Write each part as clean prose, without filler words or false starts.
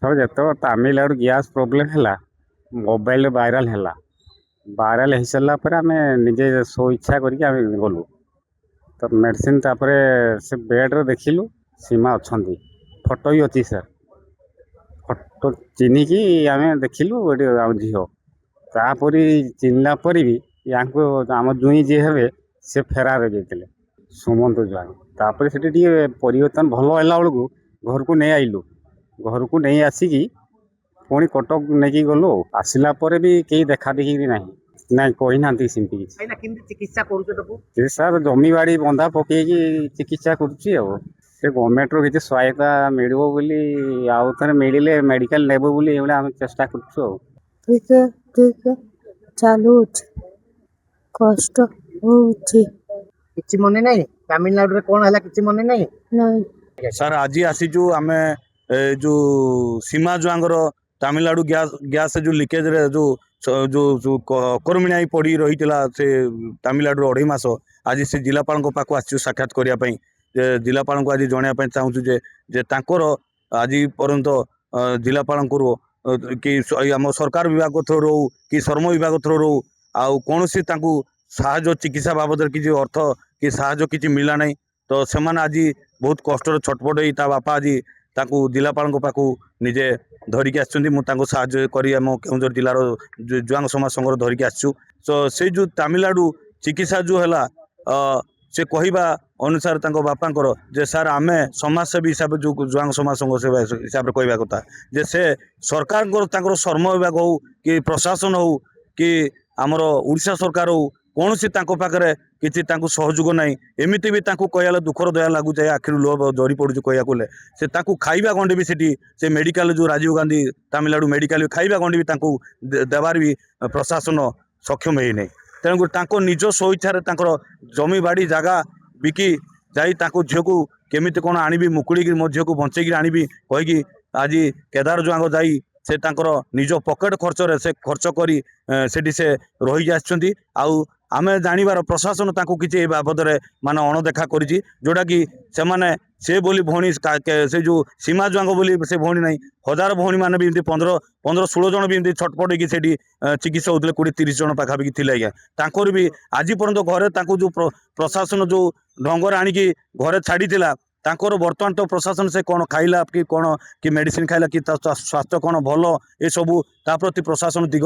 ଏଥର ଯେତେବେଳେ Tamil Nadu gas problem ହେଲା ମୋବାଇଲ ଭାଇରାଲ ହେଇସାରିଲା ପରେ ଆମେ ନିଜେ ସ୍ୱଇଚ୍ଛା କରିକି ଆମେ ଗଲୁ ତ ମେଡ଼ିସିନ ତାପରେ ସେ ବେଡ଼୍ରେ ଦେଖିଲୁ ସୀମା ଅଛନ୍ତି ଫଟୋ ବି ଅଛି ସାର୍ ଫଟୋ ଚିହ୍ନିକି ଆମେ ଦେଖିଲୁ ଏଠି ଆମ ଝିଅ ତାପରେ ଚିହ୍ନିଲା ପରେ ବି ୟାଙ୍କୁ ଆମ ଜୁଇଁ ଯିଏ ହେବେ ସେ ଫେରାର ଯାଇଥିଲେ ସୁମନ୍ତ ଜ୍ୱାଇଁ ତାପରେ ସେଠି ଟିକେ ପରିବର୍ତ୍ତନ ଭଲ ହେଲା ବେଳକୁ ଘରକୁ ନେଇ ଆଇଲୁ ଘରକୁ ନେଇ ଆସିକି ପୁଣି କଟକ ନେଇକି ଗଲୁ ଆସିଲା ପରେ ବି କେହି ଦେଖା ଦେଖି ନାହିଁ ନାଇଁ କହିନାହାନ୍ତି ସେମିତି କିଛି କେମିତି ଚିକିତ୍ସା କରୁଛ ତାକୁ? ସେ ସାର୍ ଜମି ବାଡ଼ି ବନ୍ଧା ପକେଇକି ଚିକିତ୍ସା କରୁଛି ଆଉ ସେ ଗଭର୍ଣ୍ଣମେଣ୍ଟରୁ କିଛି ସହାୟତା ମିଳିବ ବୋଲି ଆଉ ଥରେ ମିଳିଲେ ମେଡ଼ିକାଲ ନେବ ବୋଲି ଏଇଭଳିଆ ଆମେ ଚେଷ୍ଟା କରୁଛୁ ଆଉ ଟିକେ ଚାଲୁଛି କଷ୍ଟ ହଉଛି କିଛି ମନେ ନାହିଁ ତାମିଲନାଡୁରେ କଣ ହେଲା କିଛି ମନେ ନାହିଁ। ନାଇଁ ସାର୍ ଆଜି ଆସିଛୁ ଆମେ ଯୋଉ ସୀମା ଜୁଆଙ୍କର ତାମିଲନାଡୁ ଗ୍ୟାସ୍ ଯୋଉ ଲିକେଜରେ ଯୋଉ ଅକର୍ମିଣା ପଡ଼ି ରହିଥିଲା ସେ ତାମିଲନାଡୁର 2.5 ମାସ ଆଜି ସେ ଜିଲ୍ଲାପାଳଙ୍କ ପାଖକୁ ଆସିଛୁ ସାକ୍ଷାତ କରିବା ପାଇଁ ଯେ ଜିଲ୍ଲାପାଳଙ୍କୁ ଆଜି ଜଣାଇବା ପାଇଁ ଚାହୁଁଛୁ ଯେ ତାଙ୍କର ଆଜି ପର୍ଯ୍ୟନ୍ତ ଜିଲ୍ଲାପାଳଙ୍କର କି ଆମ ସରକାର ବିଭାଗ ଥ୍ରୋରୁ ହଉ କି ଶ୍ରମ ବିଭାଗ ଥ୍ରୋରୁ ହଉ ଆଉ କୌଣସି ତାଙ୍କୁ ସାହାଯ୍ୟ ଚିକିତ୍ସା ବାବଦରେ କିଛି ଅର୍ଥ କି ସାହାଯ୍ୟ କିଛି ମିଳିଲା ନାହିଁ ତ ସେମାନେ ଆଜି ବହୁତ କଷ୍ଟରେ ଛଟପଟ ହେଇ ତା ବାପା ଆଜି ତାଙ୍କୁ ଜିଲ୍ଲାପାଳଙ୍କ ପାଖକୁ ନିଜେ ଧରିକି ଆସିଛନ୍ତି ମୁଁ ତାଙ୍କୁ ସାହାଯ୍ୟ କରି ଆମ କେଉଁଝର ଜିଲ୍ଲାର ଜୁଆଙ୍ଗ ସମାଜ ସଂଘର ଧରିକି ଆସିଛୁ ତ ସେଇ ଯେଉଁ ତାମିଲନାଡୁ ଚିକିତ୍ସା ଯେଉଁ ହେଲା ସେ କହିବା ଅନୁସାରେ ତାଙ୍କ ବାପାଙ୍କର ଯେ ସାର୍ ଆମେ ସମାଜସେବୀ ହିସାବରେ ଯେଉଁ ଜୁଆଙ୍ଗ ସମାଜ ସଂଘ ସେବା ହିସାବରେ କହିବା କଥା ଯେ ସେ ସରକାରଙ୍କର ତାଙ୍କର ଶ୍ରମ ବିଭାଗ ହଉ କି ପ୍ରଶାସନ ହଉ କି ଆମର ଓଡ଼ିଶା ସରକାର ହଉ କୌଣସି ତାଙ୍କ ପାଖରେ କିଛି ତାଙ୍କୁ ସହଯୋଗ ନାହିଁ ଏମିତି ବି ତାଙ୍କୁ କହିଲେ ଦୁଃଖର ଦୟା ଲାଗୁଛି ଆଖିରୁ ଲୁହ ଝରି ପଡ଼ୁଛି କହିବାକୁ ଗଲେ ସେ ତାଙ୍କୁ ଖାଇବା ଗଣ୍ଡେ ବି ସେଠି ସେ ମେଡ଼ିକାଲ ଯେଉଁ ରାଜୀବ ଗାନ୍ଧୀ ତାମିଲନାଡୁ ମେଡ଼ିକାଲ ଖାଇବା ଗଣ୍ଡେ ବି ତାଙ୍କୁ ଦେବାର ବି ପ୍ରଶାସନ ସକ୍ଷମ ହେଇନାହିଁ ତେଣୁକରି ତାଙ୍କ ନିଜ ସ୍ୱଇଚ୍ଛାରେ ତାଙ୍କର ଜମି ବାଡ଼ି ଜାଗା ବିକି ଯାଇ ତାଙ୍କ ଝିଅକୁ କେମିତି କ'ଣ ଆଣିବି ମୁକୁଳିକି ମୋ ଝିଅକୁ ବଞ୍ଚେଇକି ଆଣିବି କହିକି ଆଜି କେଦାର ଜୁଆଙ୍ଗ ଯାଇ ସେ ତାଙ୍କର ନିଜ ପକେଟ ଖର୍ଚ୍ଚରେ ସେ ଖର୍ଚ୍ଚ କରି ସେଠି ସେ ରହିକି ଆସିଛନ୍ତି ଆଉ ଆମେ ଜାଣିବାର ପ୍ରଶାସନ ତାଙ୍କୁ କିଛି ଏ ବାବଦରେ ମାନେ ଅଣଦେଖା କରିଛି ଯେଉଁଟାକି ସେମାନେ ସେ ବୋଲି ଭଉଣୀ ସେ ଯେଉଁ ସୀମା ଜୁଆଙ୍ଗ ବୋଲି ସେ ଭଉଣୀ ନାହିଁ ହଜାର ଭଉଣୀ ମାନେ ବି ଏମିତି 15-16 ଜଣ ବି ଏମିତି ଛଟପଟ ହେଇକି ସେଠି ଚିକିତ୍ସା ହେଉଥିଲେ 20-30 ଜଣ ପାଖାପାଖି ଥିଲେ ଆଜ୍ଞା ତାଙ୍କର ବି ଆଜି ପର୍ଯ୍ୟନ୍ତ ଘରେ ତାଙ୍କୁ ଯେଉଁ ପ୍ରଶାସନ ଯେଉଁ ଢଙ୍ଗରେ ଆଣିକି ଘରେ ଛାଡ଼ିଥିଲା ତାଙ୍କର ବର୍ତ୍ତମାନ ତ ପ୍ରଶାସନ ସେ କ'ଣ ଖାଇଲା କି କ'ଣ କି ମେଡ଼ିସିନ ଖାଇଲା କି ତା ସ୍ୱାସ୍ଥ୍ୟ କ'ଣ ଭଲ ଏସବୁ ତା ପ୍ରତି ପ୍ରଶାସନ ଦିଗ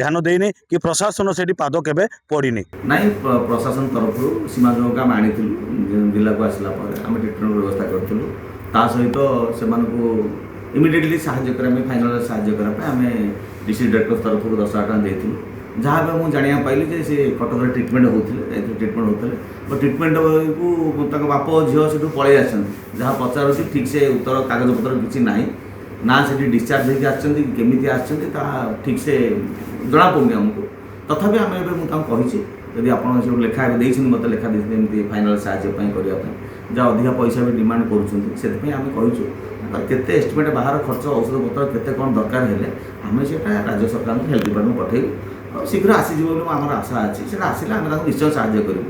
ଧ୍ୟାନ ଦେଇନି କି ପ୍ରଶାସନ ସେଠି ପାଦ କେବେ ପଡ଼ିନି ନାଇଁ ପ୍ରଶାସନ ତରଫରୁ ସୀମା ଜଣକୁ ଆମେ ଆଣିଥିଲୁ ଜିଲ୍ଲାକୁ ଆସିଲା ପରେ ଆମେ ଟ୍ରିଟମେଣ୍ଟ ବ୍ୟବସ୍ଥା କରିଥିଲୁ ତା ସହିତ ସେମାନଙ୍କୁ ଇମିଡ଼ିଏଟଲି ସାହାଯ୍ୟ କରିବା ପାଇଁ ଫାଇନାଲ ସାହାଯ୍ୟ କରିବା ପାଇଁ ଆମେ ଡିଷ୍ଟ୍ରିକ୍ଟ ଡାକ୍ତର ତରଫରୁ 10,000 ଟଙ୍କା ଦେଇଥିଲୁ ଯାହା ବି ମୁଁ ଜାଣିବାକୁ ପାଇଲି ଯେ ସେ କଟକରେ ଟ୍ରିଟମେଣ୍ଟ ହେଉଥିଲେ ଟ୍ରିଟମେଣ୍ଟ ହେଉଥିଲେ ଟ୍ରିଟମେଣ୍ଟକୁ ତାଙ୍କ ବାପ ଝିଅ ସେଠୁ ପଳେଇ ଆସିଛନ୍ତି ଯାହା ପଚାରୁଛି ଠିକ୍ ସେ ଉତ୍ତର କାଗଜପତ୍ର କିଛି ନାହିଁ ନା ସେଠି ଡିସଚାର୍ଜ ହେଇକି ଆସିଛନ୍ତି କେମିତି ଆସିଛନ୍ତି ତାହା ଠିକ୍ ସେ ଜଣାପଡ଼ୁନି ଆମକୁ ତଥାପି ଆମେ ଏବେ ମୁଁ ତାଙ୍କୁ କହିଛି ଯଦି ଆପଣ ସବୁ ଲେଖା ଏବେ ଦେଇଛନ୍ତି ମୋତେ ଲେଖା ଦେଇଛନ୍ତି ଏମିତି ଫାଇନାଲ ସାହାଯ୍ୟ ପାଇଁ କରିବା ପାଇଁ ଯାହା ଅଧିକା ପଇସା ବି ଡିମାଣ୍ଡ କରୁଛନ୍ତି ସେଥିପାଇଁ ଆମେ କହିଛୁ କେତେ ଏଷ୍ଟିମେଟ୍ ବାହାର ଖର୍ଚ୍ଚ ଔଷଧପତ୍ର କେତେ କ'ଣ ଦରକାର ହେଲେ ଆମେ ସେଇଟା ରାଜ୍ୟ ସରକାରଙ୍କୁ ହେଲ୍ଥ ଡିପାର୍ଟମେଣ୍ଟ ପଠାଇବୁ ଆଉ ଶୀଘ୍ର ଆସିଯିବ ବୋଲି ଆମର ଆଶା ଅଛି ସେଇଟା ଆସିଲେ ଆମେ ତାଙ୍କୁ ନିଶ୍ଚୟ ସାହାଯ୍ୟ କରିବୁ।